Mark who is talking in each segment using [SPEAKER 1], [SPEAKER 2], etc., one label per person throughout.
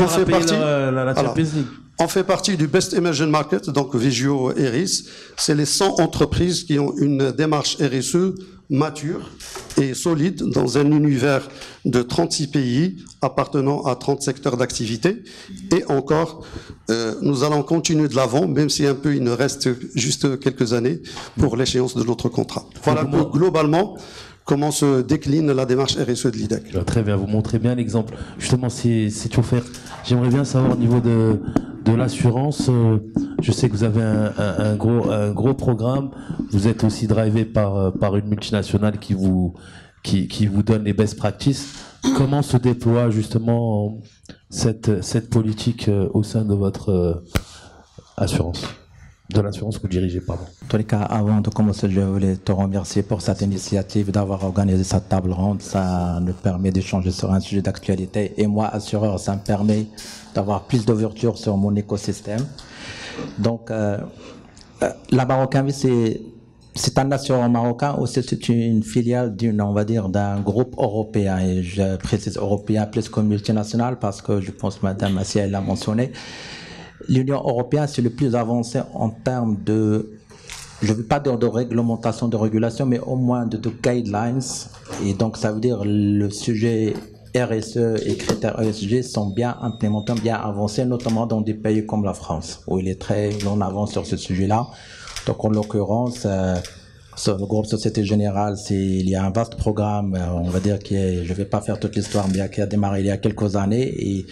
[SPEAKER 1] on fait partie,
[SPEAKER 2] la Champions League.
[SPEAKER 1] On fait partie du Best Emerging Market, donc Vigio Eris. C'est les 100 entreprises qui ont une démarche RSE mature et solide dans un univers de 36 pays appartenant à 30 secteurs d'activité. Et encore, nous allons continuer de l'avant, même si un peu il nous reste juste quelques années pour l'échéance de notre contrat. Voilà globalement comment se décline la démarche RSE de l'IDEC.
[SPEAKER 2] Très bien, vous montrez bien l'exemple. Justement, c'est Théophile. J'aimerais bien savoir au niveau de l'assurance. Je sais que vous avez un gros programme. Vous êtes aussi drivé par une multinationale qui vous donne les best practices. Comment se déploie justement cette politique au sein de votre assurance? De l'assurance que vous dirigez, pardon.
[SPEAKER 3] En tous les cas, avant de commencer, je voulais te remercier pour cette initiative d'avoir organisé cette table ronde. Ça nous permet d'échanger sur un sujet d'actualité. Et moi, assureur, ça me permet d'avoir plus d'ouverture sur mon écosystème. Donc, la Marocain Vie, c'est un assureur marocain ou c'est une filiale d'un groupe européen. Et je précise européen plus que multinational parce que je pense que Madame Assia l'a mentionné. L'Union européenne, c'est le plus avancé en termes de, je ne veux pas dire de réglementation, de régulation, mais au moins de guidelines. Et donc, ça veut dire le sujet RSE et critères ESG sont bien implémentés, bien avancés, notamment dans des pays comme la France, où il est très en avance sur ce sujet-là. Donc, en l'occurrence, sur le groupe Société Générale, il y a un vaste programme, on va dire, je ne vais pas faire toute l'histoire, mais qui a démarré il y a quelques années.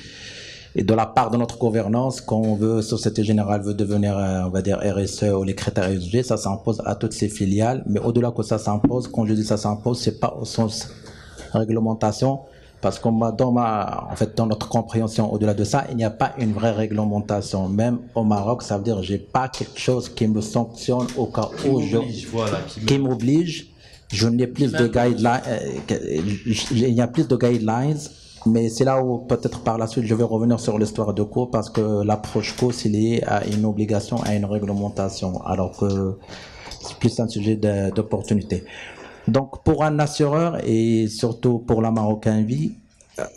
[SPEAKER 3] Et de la part de notre gouvernance, quand on veut, Société Générale veut devenir, on va dire, RSE ou les critères ESG, ça s'impose à toutes ces filiales. Mais au-delà que ça s'impose, quand je dis ça s'impose, c'est pas au sens réglementation, parce que dans notre compréhension, au-delà de ça, il n'y a pas une vraie réglementation. Même au Maroc, ça veut dire, j'ai pas quelque chose qui me sanctionne au cas où qui m'oblige. Je n'ai plus de guidelines, il y a plus de guidelines. Mais c'est là où peut-être par la suite je vais revenir sur l'histoire de Co parce que l'approche Co c'est lié à une obligation, à une réglementation, alors que c'est plus un sujet d'opportunité. Donc pour un assureur et surtout pour la Marocain Vie,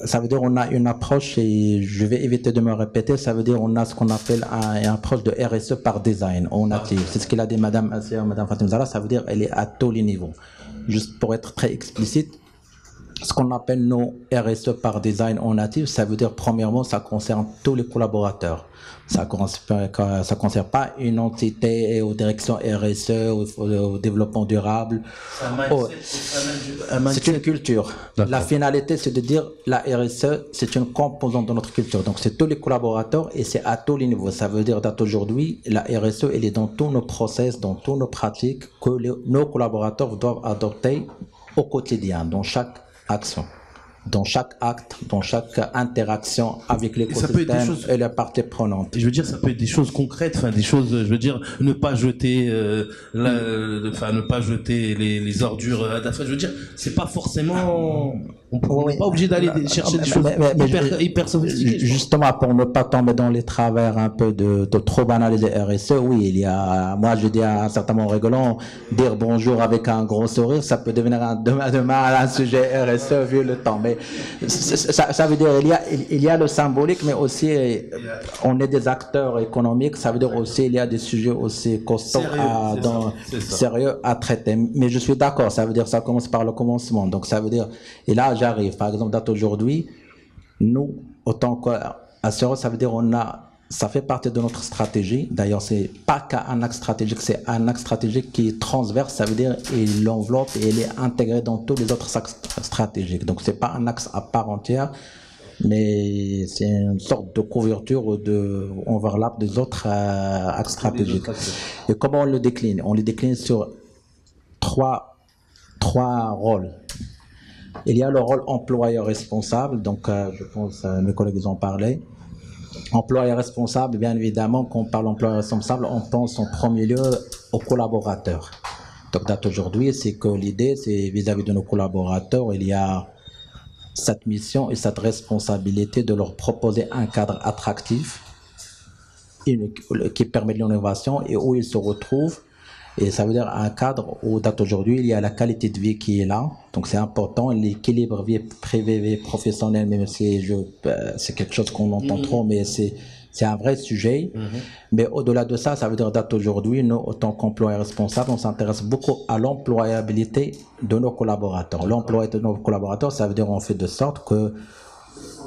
[SPEAKER 3] ça veut dire on a une approche et je vais éviter de me répéter, ça veut dire on a ce qu'on appelle une approche de RSE par design, on native. C'est ce qu'il a dit Madame Assia, Madame Fatima Zahra, ça veut dire elle est à tous les niveaux. Juste pour être très explicite, ce qu'on appelle nos RSE par design en natif, ça veut dire premièrement, ça concerne tous les collaborateurs. Ça concerne pas une entité aux directions RSE, au développement durable. C'est une culture. La finalité, c'est de dire la RSE, c'est une composante de notre culture. Donc c'est tous les collaborateurs et c'est à tous les niveaux. Ça veut dire d'aujourd'hui, la RSE, elle est dans tous nos process, dans toutes nos pratiques que nos collaborateurs doivent adopter au quotidien, dans chaque action, dans chaque acte, dans chaque interaction avec l'écosystème et les parties prenantes.
[SPEAKER 2] Je veux dire, ça peut être des choses concrètes, enfin des choses, je veux dire, ne pas jeter, ne pas jeter les ordures. Enfin, je veux dire, c'est pas forcément, on n'est pas obligé d'aller chercher des choses hyper sophistiquées.
[SPEAKER 3] Justement, pour ne pas tomber dans les travers un peu de trop banaliser RSE, oui, il y a, moi je dis à un certain moment rigolant, dire bonjour avec un gros sourire, ça peut devenir demain un sujet RSE vu le temps. Mais ça veut dire il y a le symbolique, mais aussi on est des acteurs économiques. Ça veut dire aussi il y a des sujets aussi costauds sérieux à traiter. Mais je suis d'accord. Ça veut dire ça commence par le commencement. Donc ça veut dire et là j'arrive. Par exemple, date aujourd'hui, nous autant qu'assureur, ça veut dire ça fait partie de notre stratégie. D'ailleurs, c'est pas qu'un axe stratégique, c'est un axe stratégique qui est transverse. Ça veut dire il l'enveloppe et il est intégré dans tous les autres axes stratégiques. Donc, c'est pas un axe à part entière, mais c'est une sorte de couverture ou de overlap des autres axes stratégiques. Et comment on le décline? On le décline sur trois rôles. Il y a le rôle employeur responsable. Donc, je pense mes collègues en parlaient. Employeur responsable, bien évidemment, quand on parle d'employeur responsable, on pense en premier lieu aux collaborateurs. Donc, date aujourd'hui, c'est que l'idée, c'est vis-à-vis de nos collaborateurs, il y a cette mission et cette responsabilité de leur proposer un cadre attractif qui permet de l'innovation et où ils se retrouvent Et ça veut dire un cadre où, date aujourd'hui, il y a la qualité de vie qui est là. Donc c'est important, l'équilibre vie privée, vie professionnelle, même si c'est quelque chose qu'on entend trop, mais c'est un vrai sujet. Mais au-delà de ça, ça veut dire, date aujourd'hui, nous, autant qu'employeurs responsables, on s'intéresse beaucoup à l'employabilité de nos collaborateurs. L'employabilité de nos collaborateurs, ça veut dire on fait de sorte que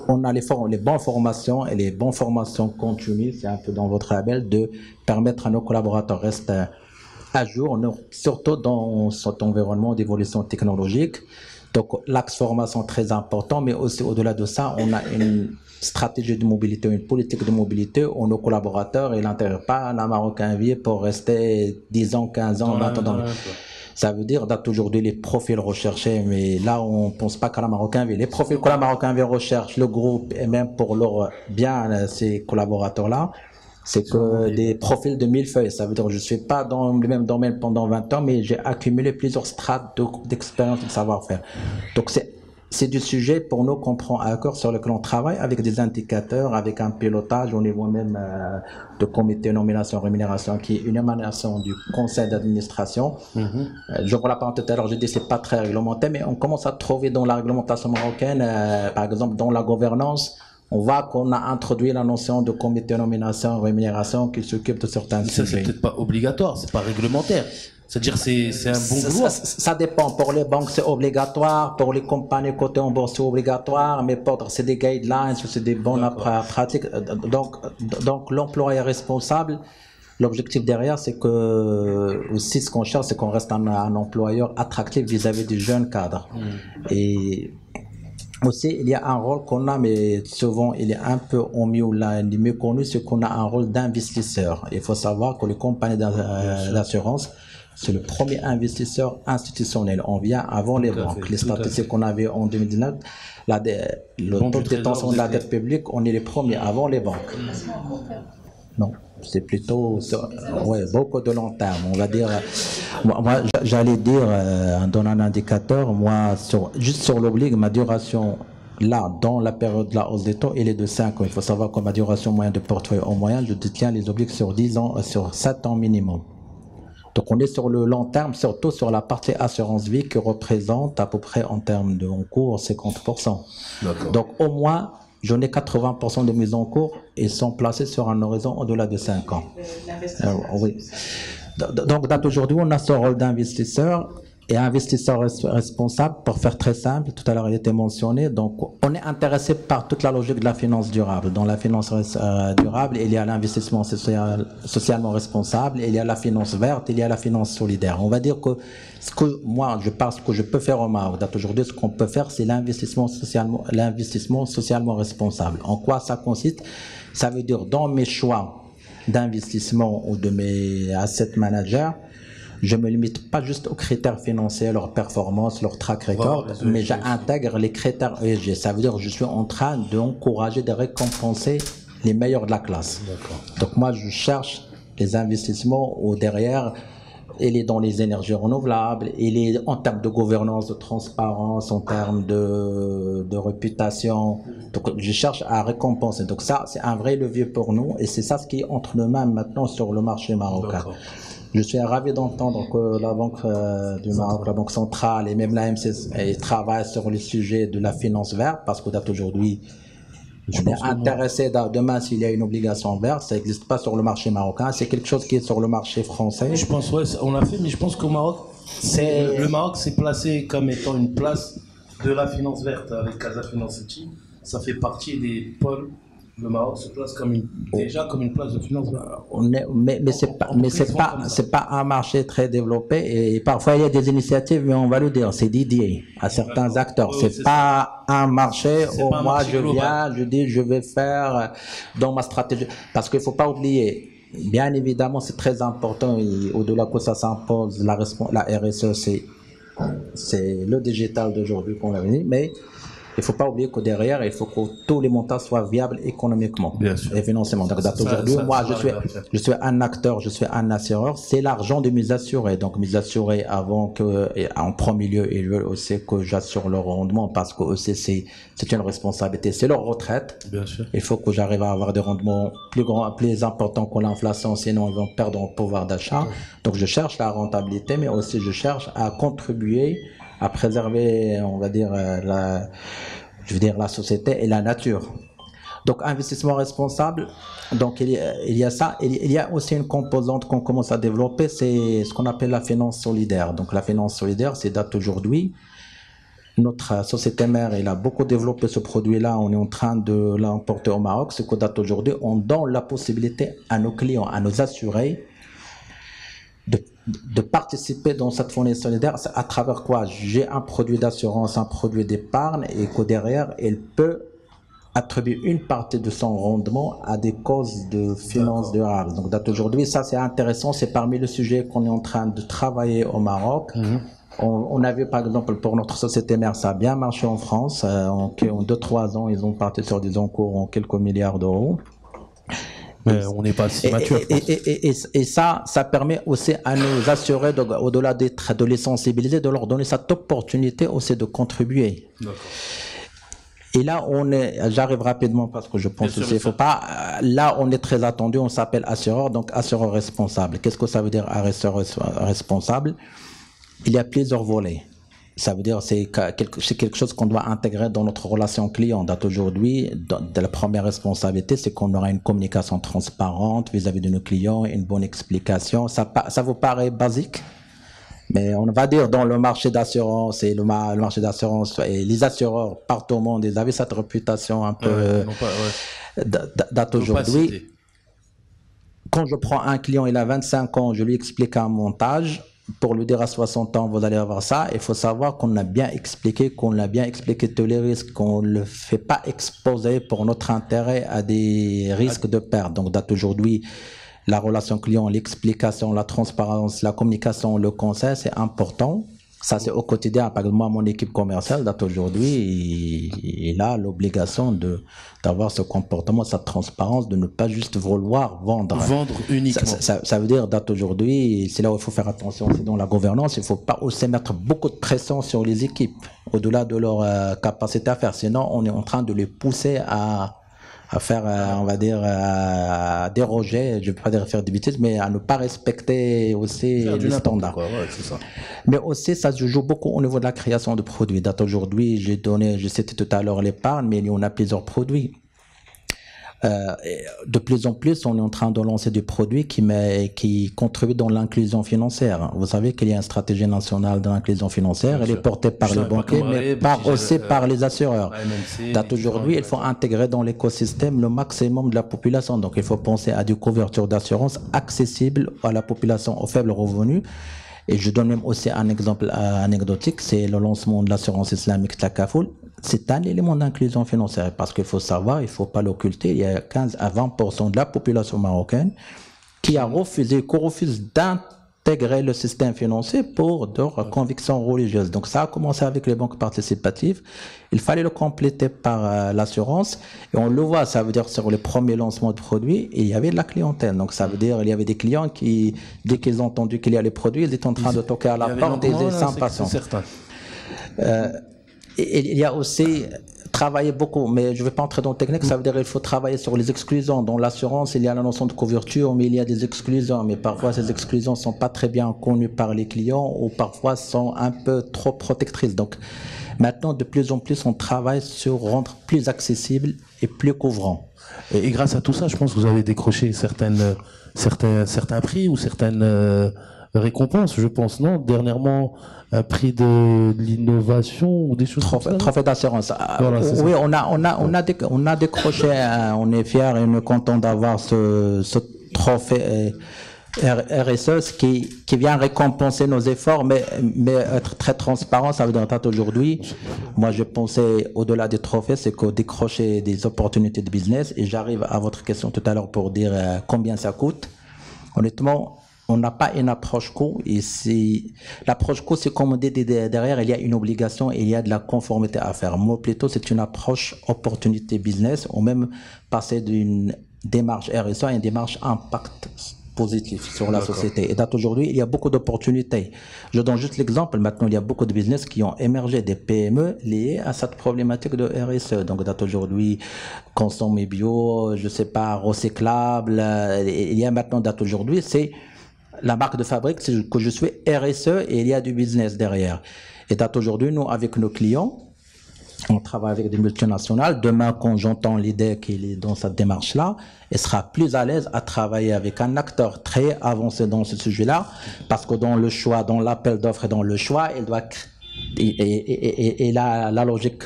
[SPEAKER 3] on a les bonnes formations et les bonnes formations continues, c'est un peu dans votre label, de permettre à nos collaborateurs de rester à jour, surtout dans cet environnement d'évolution technologique. Donc l'axe formation très important, mais aussi au-delà de ça, on a une stratégie de mobilité, une politique de mobilité où nos collaborateurs, ils n'intéressent pas un Marocain vie pour rester 10 ans, 15 ans, 20 ans. Ça veut dire, date aujourd'hui, les profils recherchés, mais là, on ne pense pas qu'à la Marocain vie. Les profils que la Marocain vie recherche, le groupe, et même pour leur bien, ces collaborateurs-là, c'est que des profils de millefeuilles. Ça veut dire que je ne suis pas dans le même domaine pendant 20 ans, mais j'ai accumulé plusieurs strates d'expérience et de savoir-faire. Donc, c'est du sujet pour nous qu'on prend à cœur, sur lequel on travaille avec des indicateurs, avec un pilotage au niveau même de comité nomination rémunération qui est une émanation du conseil d'administration. Je vois la parenthèse tout à l'heure, je dis c'est pas très réglementé, mais on commence à trouver dans la réglementation marocaine, par exemple dans la gouvernance, on voit qu'on a introduit la notion de comité nomination rémunération qui s'occupe de certains sujets.
[SPEAKER 2] Ça c'est peut-être pas obligatoire, c'est pas réglementaire. C'est-à-dire c'est un bon vouloir.
[SPEAKER 3] Ça dépend. Pour les banques, c'est obligatoire. Pour les compagnies cotées en bourse, c'est obligatoire. Mais c'est des guidelines, c'est des bonnes pratiques. Donc l'employeur responsable, l'objectif derrière, c'est que aussi ce qu'on cherche, c'est qu'on reste un employeur attractif vis-à-vis du jeune cadre. Et aussi, il y a un rôle qu'on a, mais souvent il est un peu mieux connu, c'est qu'on a un rôle d'investisseur. Il faut savoir que les compagnies d'assurance, c'est le premier investisseur institutionnel. On vient avant les banques. Les statistiques qu'on avait en 2019, le taux de détention de la dette publique, on est les premiers avant les banques. Non, c'est plutôt beaucoup de long terme. On va dire, moi j'allais dire, en donnant un indicateur, moi, juste sur l'oblig, ma duration, là, dans la période de la hausse des taux, elle est de 5 ans. Il faut savoir que ma duration moyenne de portefeuille en moyenne, je détiens les obliges sur 10 ans, sur 7 ans minimum. Donc on est sur le long terme, surtout sur la partie assurance vie qui représente à peu près en termes de encours 50%. Donc au moins, j'en ai 80% de mes encours et sont placés sur un horizon au-delà de 5 ans. Oui. Donc aujourd'hui, on a ce rôle d'investisseur et investisseur responsable, pour faire très simple, tout à l'heure il était mentionné, donc on est intéressé par toute la logique de la finance durable. Dans la finance durable, il y a l'investissement socialement responsable, il y a la finance verte, il y a la finance solidaire. On va dire que ce que moi je pense que je peux faire au Maroc, aujourd'hui ce qu'on peut faire, c'est l'investissement socialement responsable. En quoi ça consiste? Ça veut dire dans mes choix d'investissement ou de mes asset managers, je ne me limite pas juste aux critères financiers, leur performance, leur track record, mais j'intègre les critères ESG. Ça veut dire que je suis en train d'encourager, de récompenser les meilleurs de la classe. Donc moi, je cherche les investissements où derrière, il est dans les énergies renouvelables, il est en termes de gouvernance, de transparence, en termes de réputation. Donc je cherche à récompenser. Donc ça, c'est un vrai levier pour nous et c'est ça ce qui est entre nos mains maintenant sur le marché marocain. Je suis ravi d'entendre que la Banque du Maroc, la Banque centrale et même la MCC travaillent sur le sujet de la finance verte parce que d'aujourd'hui, on est intéressé demain s'il y a une obligation verte, ça n'existe pas sur le marché marocain, c'est quelque chose qui est sur le marché français.
[SPEAKER 2] Je pense, on l'a fait, mais je pense qu'au Maroc, le Maroc s'est placé comme étant une place de la finance verte avec Casa Finance City. Ça fait partie des pôles. Le Maroc se place déjà comme une place de finance.
[SPEAKER 3] Mais c'est pas un marché très développé et parfois il y a des initiatives, mais on va le dire, c'est dédié à certains acteurs. C'est pas un marché où moi je viens, je dis je vais faire dans ma stratégie. Parce qu'il faut pas oublier, bien évidemment c'est très important et au-delà que ça s'impose, la RSE c'est le digital d'aujourd'hui qu'on a vu, mais il ne faut pas oublier que derrière, il faut que tous les montants soient viables économiquement et financièrement. Donc, aujourd'hui, moi, je suis un acteur, je suis un assureur. C'est l'argent de mes assurés. Donc, mes assurés, en premier lieu, ils veulent aussi que j'assure leur rendement parce que aussi, c'est une responsabilité. C'est leur retraite.
[SPEAKER 2] Bien sûr.
[SPEAKER 3] Il faut que j'arrive à avoir des rendements plus importants que l'inflation, sinon ils vont perdre en pouvoir d'achat. Donc, je cherche la rentabilité, mais aussi je cherche à contribuer à préserver, on va dire, la société et la nature. Donc, investissement responsable, donc il y a ça. Il y a aussi une composante qu'on commence à développer, c'est ce qu'on appelle la finance solidaire. Donc, la finance solidaire, c'est date aujourd'hui. Notre société mère, elle a beaucoup développé ce produit-là. On est en train de l'importer au Maroc. Ce que date aujourd'hui, on donne la possibilité à nos clients, à nos assurés, de participer dans cette finance solidaire. À travers quoi? J'ai un produit d'assurance, un produit d'épargne, et que derrière, elle peut attribuer une partie de son rendement à des causes de finances durables. Donc, date aujourd'hui, ça c'est intéressant. C'est parmi les sujets qu'on est en train de travailler au Maroc. On a vu par exemple pour notre société mère, ça a bien marché en France. En 2-3 ans, ils ont parti sur des encours en quelques milliards d'euros.
[SPEAKER 2] Mais on n'est pas si mature.
[SPEAKER 3] Et ça permet aussi à nos assurés, au-delà de les sensibiliser, de leur donner cette opportunité aussi de contribuer. Et là, j'arrive rapidement parce que je pense que il faut pas, là, on est très attendu, on s'appelle assureur, donc assureur responsable. Qu'est-ce que ça veut dire, assureur responsable? Il y a plusieurs volets. Ça veut dire c'est quelque chose qu'on doit intégrer dans notre relation client. Aujourd'hui, la première responsabilité, c'est qu'on aura une communication transparente vis-à-vis de nos clients, une bonne explication. Ça vous paraît basique? Mais on va dire dans le marché d'assurance et le marché d'assurance et les assureurs partout au monde, ils avaient cette réputation un peu date aujourd'hui. Quand je prends un client, il a 25 ans, je lui explique un montage. Pour lui dire à 60 ans, vous allez avoir ça. Il faut savoir qu'on a bien expliqué tous les risques, qu'on ne le fait pas exposer pour notre intérêt à des risques de perte. Donc, date aujourd'hui, la relation client, l'explication, la transparence, la communication, le conseil, c'est important. Ça, c'est au quotidien. Par exemple, moi, mon équipe commerciale, date aujourd'hui, il a l'obligation d'avoir ce comportement, cette transparence, de ne pas juste vouloir vendre.
[SPEAKER 2] Vendre uniquement.
[SPEAKER 3] Ça veut dire, date aujourd'hui, c'est là où il faut faire attention. C'est dans la gouvernance, il ne faut pas aussi mettre beaucoup de pression sur les équipes, au-delà de leur capacité à faire. Sinon, on est en train de les pousser à faire, on va dire, à déroger, je ne vais pas dire faire des bêtises, mais à ne pas respecter aussi les standards.
[SPEAKER 2] C'est ça.
[SPEAKER 3] Mais aussi, ça se joue beaucoup au niveau de la création de produits. Date aujourd'hui, je citais tout à l'heure l'épargne, mais il y en a plusieurs produits. De plus en plus, on est en train de lancer des produits qui contribuent dans l'inclusion financière. Vous savez qu'il y a une stratégie nationale de l'inclusion financière. Elle est portée par les banquiers, mais aussi par les assureurs. Date aujourd'hui, il faut intégrer dans l'écosystème le maximum de la population. Donc, il faut penser à des couvertures d'assurance accessibles à la population aux faibles revenus. Et je donne même aussi un exemple anecdotique, c'est le lancement de l'assurance islamique Takafoul. C'est un élément d'inclusion financière parce qu'il faut savoir, il ne faut pas l'occulter, il y a 15 à 20% de la population marocaine qui refuse d'intégrer le système financier pour leurs convictions religieuses. Donc ça a commencé avec les banques participatives. Il fallait le compléter par l'assurance et on le voit, ça veut dire sur les premiers lancements de produits, il y avait de la clientèle. Donc ça veut dire il y avait des clients qui, dès qu'ils ont entendu qu'il y a les produits, ils étaient en train de toquer à la porte et ils sans patience. C'est certain. Il y a aussi travailler beaucoup, mais je ne vais pas entrer dans le technique, ça veut dire qu'il faut travailler sur les exclusions. Dans l'assurance, il y a la notion de couverture, mais il y a des exclusions. Mais parfois, ces exclusions ne sont pas très bien connues par les clients ou parfois sont un peu trop protectrices. Donc, maintenant, de plus en plus, on travaille sur rendre plus accessible et plus couvrant.
[SPEAKER 2] Et grâce à tout ça, je pense que vous avez décroché certains prix ou certaines récompenses, je pense, non? Dernièrement, un prix de l'innovation ou des choses comme ça.
[SPEAKER 3] Trophée d'assurance. Voilà, oui, on a décroché, on est fiers et on est content d'avoir ce trophée RSE qui vient récompenser nos efforts, mais être très transparent, ça veut dire aujourd'hui, moi je pensais au-delà des trophées, c'est que décrocher des opportunités de business, et j'arrive à votre question tout à l'heure pour dire combien ça coûte. Honnêtement, on n'a pas une approche co. Et l'approche co, c'est comme on dit derrière, il y a une obligation et il y a de la conformité à faire. Moi, plutôt, c'est une approche opportunité business, ou même passer d'une démarche RSE à une démarche impact positif sur la société. Et aujourd'hui, il y a beaucoup d'opportunités. Je donne juste l'exemple. Maintenant, il y a beaucoup de business qui ont émergé, des PME liées à cette problématique de RSE. Donc, aujourd'hui, consommer bio, je sais pas, recyclable. Il y a maintenant, aujourd'hui, c'est la marque de fabrique, c'est que je suis RSE et il y a du business derrière. Et aujourd'hui, nous, avec nos clients, on travaille avec des multinationales. Demain, quand j'entends l'idée qu'il est dans cette démarche-là, elle sera plus à l'aise à travailler avec un acteur très avancé dans ce sujet-là, parce que dans le choix, dans l'appel d'offres et dans le choix, il doit et la logique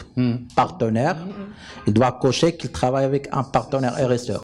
[SPEAKER 3] partenaire, il doit cocher qu'il travaille avec un partenaire RSE.